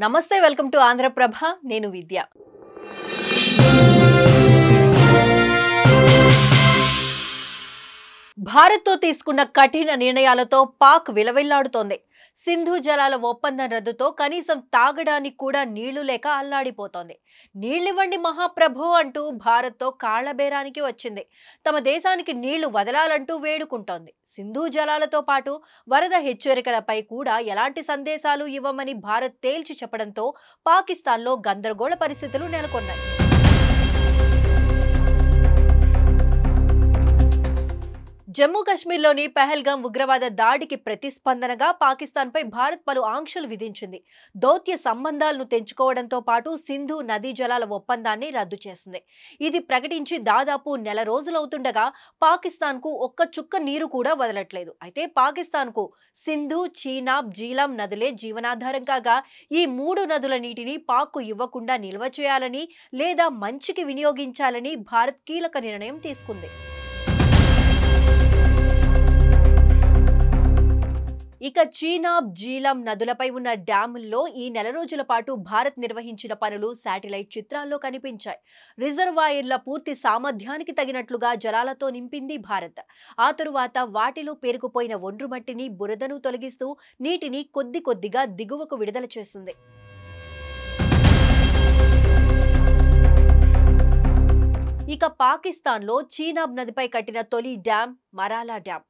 నమస్తే welcome to Andhraprabha నేను విద్య భారత్తో తీసుకున్న కఠిన నిర్ణయాలతో పాక్ విలవిల్లాడుతోంది. సింధు జలాల ఒప్పందం రద్దుతో కనీసం తాగడానికి కూడా నీళ్లు లేక అల్లాడిపోతోంది. నీళ్లివ్వండి మహాప్రభు అంటూ భారత్తో కాళ్లబేరానికి వచ్చింది. తమ దేశానికి నీళ్లు వదలాలంటూ వేడుకుంటోంది. సింధు జలాలతో పాటు వరద హెచ్చరికలపై కూడా ఎలాంటి సందేశాలు ఇవ్వమని భారత్ తేల్చి చెప్పడంతో పాకిస్తాన్లో గందరగోళ పరిస్థితులు నెలకొన్నాయి. జమ్మూ కశ్మీర్లోని పహల్గామ్ ఉగ్రవాద దాడికి ప్రతిస్పందనగా పాకిస్తాన్పై భారత్ పలు ఆంక్షలు విధించింది. దౌత్య సంబంధాలను తెంచుకోవడంతో పాటు సింధు నదీ జలాల ఒప్పందాన్ని రద్దు చేసింది. ఇది ప్రకటించి దాదాపు నెల రోజులవుతుండగా పాకిస్తాన్కు ఒక్క చుక్క నీరు కూడా వదలట్లేదు. అయితే పాకిస్తాన్కు సింధు, చీనాబ్, జీలం నదులే జీవనాధారం కాగా ఈ మూడు నదుల నీటిని పాక్కు ఇవ్వకుండా నిల్వ చేయాలని లేదా మంచికి వినియోగించాలని భారత్ కీలక నిర్ణయం తీసుకుంది. ఇక చీనాబ్, జీలం నదులపై ఉన్న డ్యాముల్లో ఈ నెల రోజుల పాటు భారత్ నిర్వహించిన పనులు శాటిలైట్ చిత్రాల్లో కనిపించాయి. రిజర్వాయర్ల పూర్తి సామర్థ్యానికి తగినట్లుగా జలాలతో నింపింది భారత్. ఆ తరువాత వాటిలో పేరుకుపోయిన ఒండ్రుమట్టిని, బురదను తొలగిస్తూ నీటిని కొద్ది కొద్దిగా దిగువకు విడుదల చేసింది. ఇక పాకిస్తాన్లో చీనాబ్ నదిపై కట్టిన తొలి డ్యాం మరాలా డ్యాం.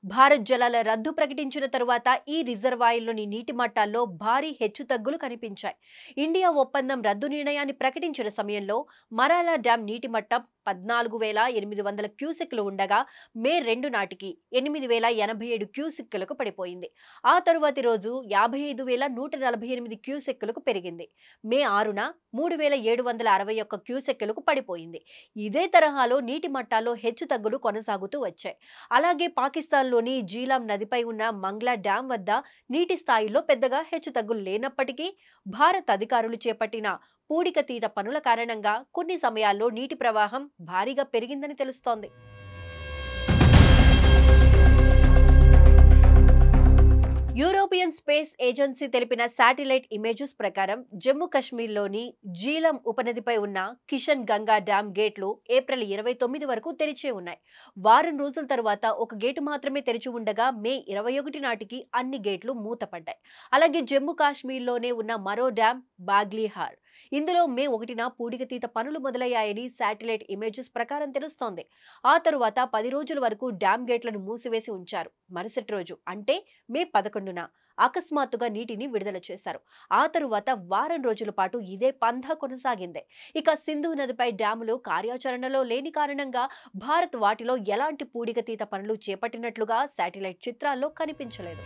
భారత్ జలాల రద్దు ప్రకటించిన తరువాత ఈ రిజర్వాయర్లోని నీటి మట్టాల్లో భారీ హెచ్చుతగ్గులు కనిపించాయి. ఇండియా ఒప్పందం రద్దు నిర్ణయాన్ని ప్రకటించిన సమయంలో మరాలా డ్యాం నీటి మట్టం 14,800 క్యూసెక్లు ఉండగా మే 2 నాటికి 8,087 క్యూసెక్కులకు పడిపోయింది. ఆ తరువాతి రోజు 55,148 క్యూసెక్కులకు పెరిగింది. మే 6న 3,761 క్యూసెక్కులకు పడిపోయింది. ఇదే తరహాలో నీటి మట్టాల్లో హెచ్చుతగ్గులు కొనసాగుతూ వచ్చాయి. అలాగే పాకిస్తాన్లోని జీలం నదిపై ఉన్న మంగ్లా డ్యాం వద్ద నీటి స్థాయిలో పెద్దగా హెచ్చుతగ్గులు లేనప్పటికీ భారత్ అధికారులు చేపట్టిన పూడికతీత పనుల కారణంగా కొన్ని సమయాల్లో నీటి ప్రవాహం భారీగా పెరిగిందని తెలుస్తోంది. యూరోపియన్ స్పేస్ ఏజెన్సీ తెలిపిన శాటిలైట్ ఇమేజెస్ ప్రకారం జమ్మూ కశ్మీర్లోని జీలం ఉపనదిపై ఉన్న కిషన్ గంగా డ్యాం గేట్లు ఏప్రిల్ 29 వరకు తెరిచే ఉన్నాయి. వారం రోజుల తర్వాత ఒక గేటు మాత్రమే తెరిచి ఉండగా మే 21 నాటికి అన్ని గేట్లు మూతపడ్డాయి. అలాగే జమ్మూ కాశ్మీర్లోనే ఉన్న మరో డ్యాం బాగ్లీహార్, ఇందులో మే 1న పూడికతీత పనులు మొదలయ్యాయని శాటిలైట్ ఇమేజెస్ ప్రకారం తెలుస్తోంది. ఆ తరువాత 10 రోజుల వరకు డ్యాం గేట్లను మూసివేసి ఉంచారు. మరుసటి రోజు అంటే మే 11న అకస్మాత్తుగా నీటిని విడుదల చేశారు. ఆ తరువాత వారం రోజుల పాటు ఇదే పంథా కొనసాగింది. ఇక సింధు నదిపై డ్యాములు కార్యాచరణలో లేని కారణంగా భారత్ వాటిలో ఎలాంటి పూడికతీత పనులు చేపట్టినట్లుగా శాటిలైట్ చిత్రాల్లో కనిపించలేదు.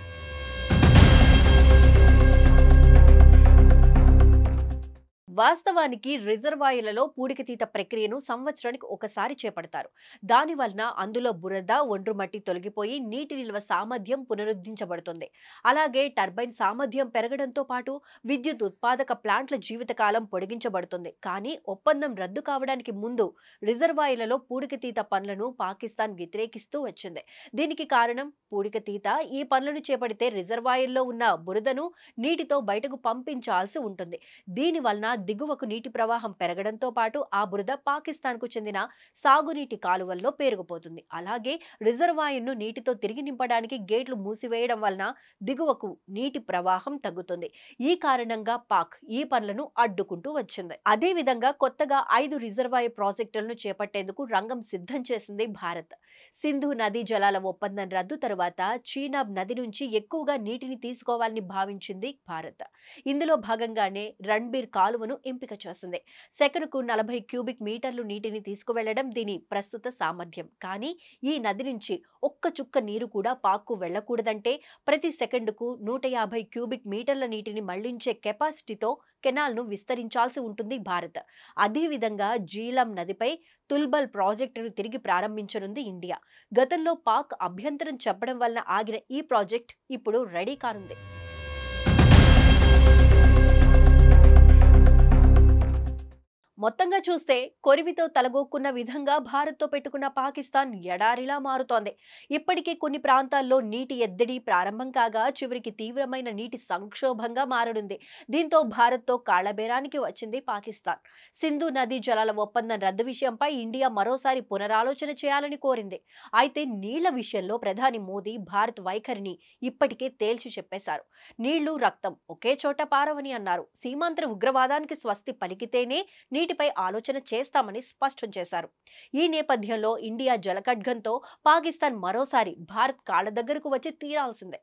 వాస్తవానికి రిజర్వాయర్లలో పూడికతీత ప్రక్రియను సంవత్సరానికి ఒకసారి చేపడతారు. దాని వలన అందులో బురద, ఒండ్రుమట్టి తొలగిపోయి నీటి నిల్వ సామర్థ్యం పునరుద్ధరించబడుతుంది. అలాగే టర్బైన్ సామర్థ్యం పెరగడంతో పాటు విద్యుత్ ఉత్పాదక ప్లాంట్ల జీవితకాలం పొడిగించబడుతుంది. కానీ ఒప్పందం రద్దు కావడానికి ముందు రిజర్వాయర్లలో పూడికతీత పనులను పాకిస్తాన్ వ్యతిరేకిస్తూ వచ్చింది. దీనికి కారణం పూడికతీత. ఈ పనులను చేపడితే రిజర్వాయర్లో ఉన్న బురదను నీటితో బయటకు పంపించాల్సి ఉంటుంది. దీని వలన దిగువకు నీటి ప్రవాహం పెరగడంతో పాటు ఆ బురద పాకిస్తాన్కు చెందిన సాగునీటి కాలువల్లో పేరుకుపోతుంది. అలాగే రిజర్వాయర్ను నీటితో తిరిగి నింపడానికి గేట్లు మూసివేయడం వలన దిగువకు నీటి ప్రవాహం తగ్గుతుంది. ఈ కారణంగా పాక్ ఈ పనులను అడ్డుకుంటూ వచ్చింది. అదే విధంగా కొత్తగా 5 రిజర్వాయర్ ప్రాజెక్టులను చేపట్టేందుకు రంగం సిద్ధం చేసింది భారత్. సింధు నదీ జలాల ఒప్పందం రద్దు తర్వాత చీనాబ్ నది నుంచి ఎక్కువగా నీటిని తీసుకోవాలని భావించింది భారత్. ఇందులో భాగంగానే రణ్బీర్ కాలువను ఎంపిక చేసింది. సెకనుకు 40 క్యూబిక్ మీటర్లు నీటిని తీసుకువెళ్లడం దీని ప్రస్తుత సామర్థ్యం. కానీ ఈ నది నుంచి ఒక్క చుక్క నీరు కూడా పాక్కు వెళ్లకూడదంటే ప్రతి సెకండుకు 150 క్యూబిక్ మీటర్ల నీటిని మళ్లించే కెపాసిటీతో కెనాల్ను విస్తరించాల్సి ఉంటుంది భారత్. అదేవిధంగా జీలం నదిపై తుల్బల్ ప్రాజెక్టును తిరిగి ప్రారంభించనుంది ఇండియా. గతంలో పాక్ అభ్యంతరం చెప్పడం వలన ఆగిన ఈ ప్రాజెక్ట్ ఇప్పుడు రెడీ కానుంది. మొత్తంగా చూస్తే కొరివితో తలగొక్కున్న విధంగా భారత్తో పెట్టుకున్న పాకిస్తాన్ ఎడారిలా మారుతోంది. ఇప్పటికే కొన్ని ప్రాంతాల్లో నీటి ఎద్దడి ప్రారంభం కాగా చివరికి తీవ్రమైన నీటి సంక్షోభంగా మారనుంది. దీంతో భారత్తో కాళ్లబేరానికి వచ్చింది పాకిస్తాన్. సింధు నదీ జలాల ఒప్పందం రద్దు విషయంపై ఇండియా మరోసారి పునరాలోచన చేయాలని కోరింది. అయితే నీళ్ల విషయంలో ప్రధాని మోదీ భారత్ వైఖరిని ఇప్పటికే తేల్చి చెప్పేశారు. నీళ్లు రక్తం ఒకే చోట పారవని అన్నారు. సీమాంతర ఉగ్రవాదానికి స్వస్తి పలికితేనే నీటిపై ఆలోచన చేస్తామని స్పష్టం చేశారు. ఈ నేపథ్యంలో ఇండియా జలఖడ్గంతో పాకిస్తాన్ మరోసారి భారత్ కాళ్ల దగ్గరకు వచ్చి తీరాల్సిందే.